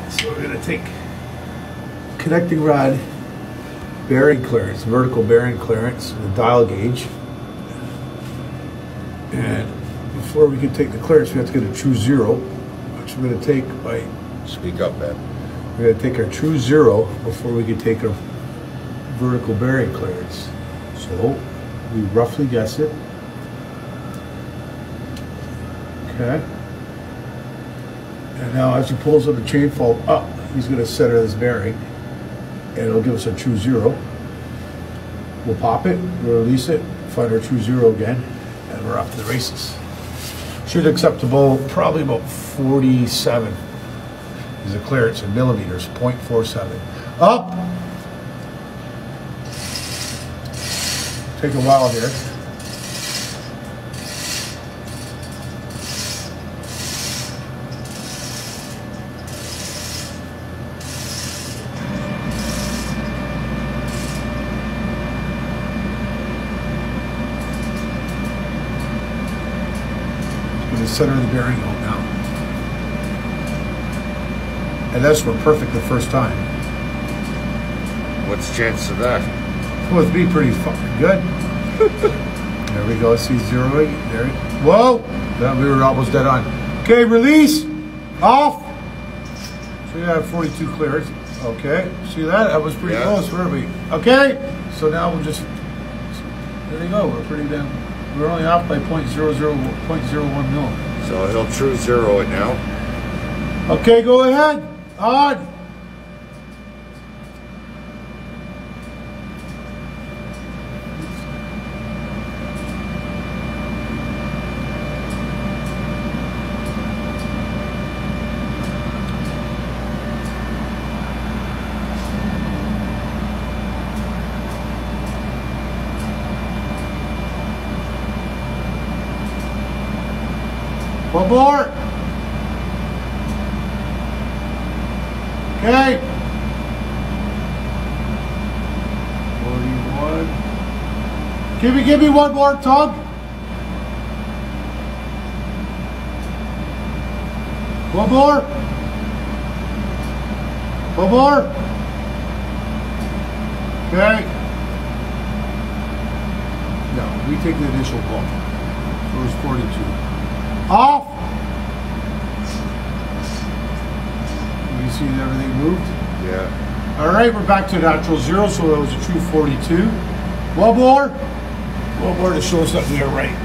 So we're going to take connecting rod bearing clearance, vertical bearing clearance, the dial gauge. And before we can take the clearance, we have to get a true zero, which we're going to take by... Speak up, man. We're going to take our true zero before we can take our vertical bearing clearance. So we roughly guess it. Okay. And now as he pulls on the chain fold up, he's going to center this bearing, and it'll give us a true zero. We'll pop it, we'll release it, find our true zero again, and we're off to the races. Should acceptable, probably about 47 is the clearance in millimeters, 0.47. Up! Take a while here. The center of the bearing out now. And that's were perfect the first time. What's the chance of that? Well, it'd be pretty fucking good. There we go. See zeroing. There. Whoa! That we were almost dead on. Okay, release. Off. So you have 42 clears. Okay. See that? That was pretty close. Where are we? Okay. So now we'll just. There you go. We're pretty damn. We're only off by 0.01 mil. So he'll true zero it now. Okay, go ahead. On. One more. Okay. 41. Give me one more, Tug. One more. One more. Okay. No, we take the initial ball. So it was 42. Off. You see everything moved? Yeah. All right, we're back to natural zero, so it was a true 42. One more to show us that we are right.